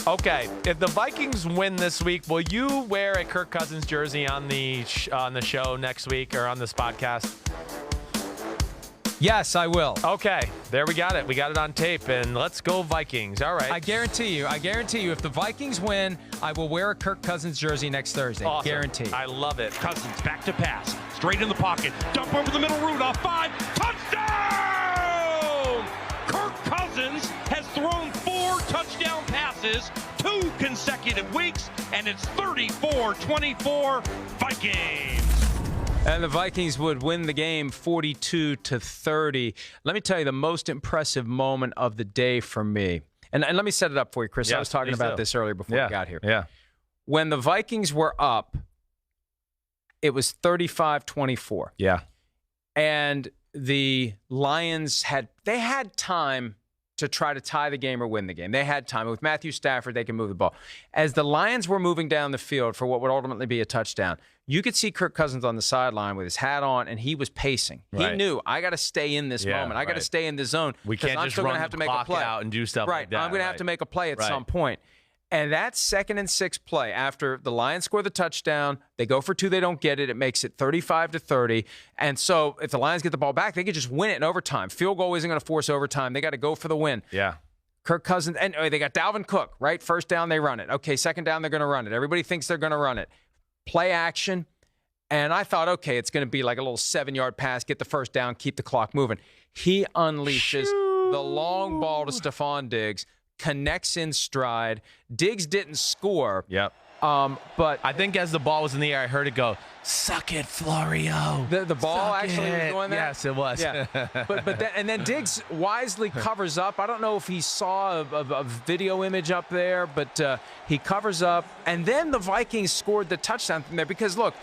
Okay, if the Vikings win this week, will you wear a Kirk Cousins jersey on the show next week or on this podcast? Yes, I will. Okay, there we got it. We got it on tape, and let's go Vikings. All right. I guarantee you, if the Vikings win, I will wear a Kirk Cousins jersey next Thursday. Awesome. Guaranteed. I love it. Cousins back to pass. Straight in the pocket. Dump over the middle. Rudolph. 5. Touchdown! Kirk Cousins has thrown 4 touchdown passes 2 consecutive weeks, and it's 34-24 Vikings. And the Vikings would win the game 42-30. Let me tell you the most impressive moment of the day for me. And let me set it up for you, Chris. Yes, I was talking about this earlier before we got here. Yeah. When the Vikings were up, it was 35-24. Yeah. And the Lions had time to try to tie the game or win the game. They had time. With Matthew Stafford, they can move the ball. As the Lions were moving down the field for what would ultimately be a touchdown, you could see Kirk Cousins on the sideline with his hat on, and he was pacing. Right. He knew, I got to stay in this moment. I got to stay in the zone. We can't I'm just still run gonna have to the make a clock play out and do stuff like that. I'm going to have to make a play at some Right. point. And that 2nd and 6 play, after the Lions score the touchdown, they go for 2, they don't get it. It makes it 35-30. And so if the Lions get the ball back, they could just win it in overtime. Field goal isn't going to force overtime. They got to go for the win. Yeah. Kirk Cousins, and they got Dalvin Cook, right? First down, they run it. Okay, second down, they're going to run it. Everybody thinks they're going to run it. Play action. And I thought, okay, it's going to be like a little 7-yard pass, get the first down, keep the clock moving. He unleashes the long ball to Stephon Diggs, connects in stride. Diggs didn't score. Yep. But I think as the ball was in the air, I heard it go, "Suck it, Florio." The ball Suck actually it. was going there? Yes, it was. Yeah. Then Diggs wisely covers up. I don't know if he saw a video image up there, but he covers up. And then the Vikings scored the touchdown from there because, look,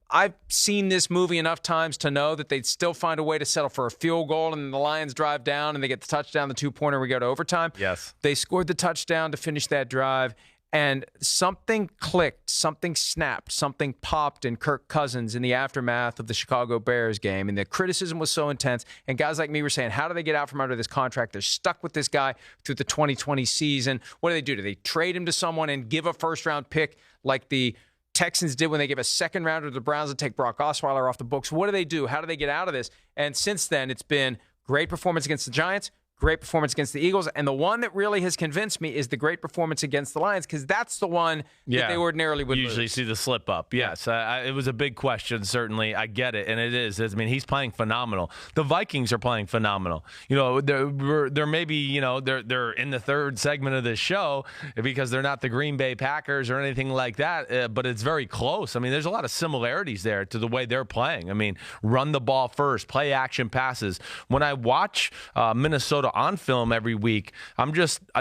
I've seen this movie enough times to know that they'd still find a way to settle for a field goal, and the Lions drive down, and they get the touchdown, the 2-pointer, we go to overtime. Yes. They scored the touchdown to finish that drive, and something clicked, something snapped, something popped in Kirk Cousins in the aftermath of the Chicago Bears game, and the criticism was so intense, and guys like me were saying, how do they get out from under this contract? They're stuck with this guy through the 2020 season. What do? Do they trade him to someone and give a first-round pick like the Texans did when they gave a second rounder to the Browns to take Brock Osweiler off the books? What do they do? How do they get out of this? And since then, it's been great performance against the Giants, great performance against the Eagles, and the one that really has convinced me is the great performance against the Lions, because that's the one that they ordinarily would usually lose. see the slip up. Yes, it was a big question, certainly. I get it, and it is. I mean, he's playing phenomenal. The Vikings are playing phenomenal. You know, they're maybe, you know, they're in the third segment of this show because they're not the Green Bay Packers or anything like that, but it's very close. I mean, there's a lot of similarities there to the way they're playing. I mean, run the ball first, play action passes. When I watch Minnesota on film every week, I'm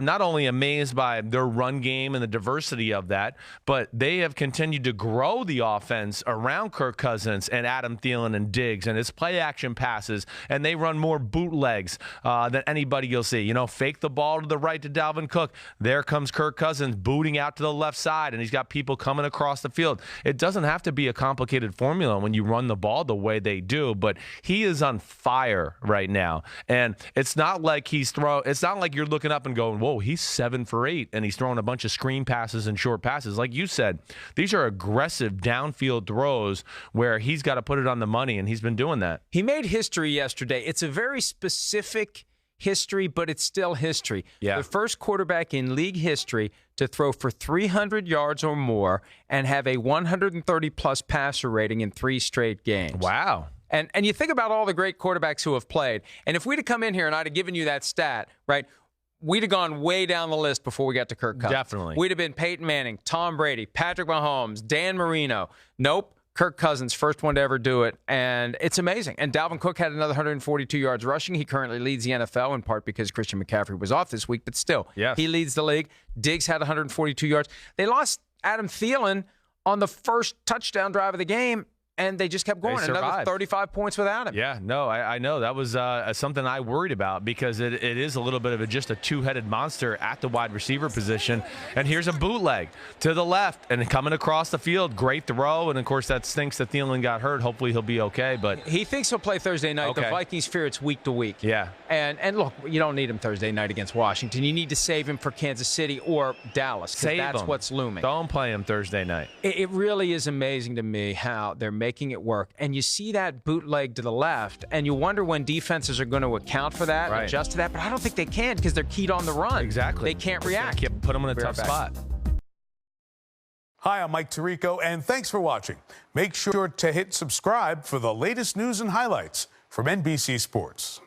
not only amazed by their run game and the diversity of that, but they have continued to grow the offense around Kirk Cousins and Adam Thielen and Diggs and his play action passes, and they run more bootlegs than anybody you'll see. You know, fake the ball to the right to Dalvin Cook. There comes Kirk Cousins booting out to the left side, and he's got people coming across the field. It doesn't have to be a complicated formula when you run the ball the way they do, but he is on fire right now. And it's not like it's not like you're looking up and going, whoa, he's 7 for 8, and he's throwing a bunch of screen passes and short passes. Like you said, these are aggressive downfield throws where he's got to put it on the money, and he's been doing that. He made history yesterday. It's a very specific history, but it's still history. Yeah. The first quarterback in league history to throw for 300 yards or more and have a 130-plus passer rating in 3 straight games. Wow. And you think about all the great quarterbacks who have played, and if we'd have come in here and I'd have given you that stat, right, we'd have gone way down the list before we got to Kirk Cousins. Definitely. We'd have been Peyton Manning, Tom Brady, Patrick Mahomes, Dan Marino. Nope. Kirk Cousins, first one to ever do it, and it's amazing. And Dalvin Cook had another 142 yards rushing. He currently leads the NFL, in part because Christian McCaffrey was off this week, but still, he leads the league. Diggs had 142 yards. They lost Adam Thielen on the first touchdown drive of the game, and they just kept going. Another 35 points without him. Yeah, no, I know. That was something I worried about because it is a little bit of just a two-headed monster at the wide receiver position. And here's a bootleg to the left and coming across the field. Great throw. And, of course, that stinks that Thielen got hurt. Hopefully he'll be okay. But he thinks he'll play Thursday night. Okay. The Vikings fear it's week to week. Yeah. And look, you don't need him Thursday night against Washington. You need to save him for Kansas City or Dallas because that's what's looming. Don't play him Thursday night. It really is amazing to me how they're making it work. And you see that bootleg to the left, and you wonder when defenses are going to account for that, right, adjust to that. But I don't think they can because they're keyed on the run. Exactly. They can't react. Put them in a tough spot. Hi, I'm Mike Tirico, and thanks for watching. Make sure to hit subscribe for the latest news and highlights from NBC Sports.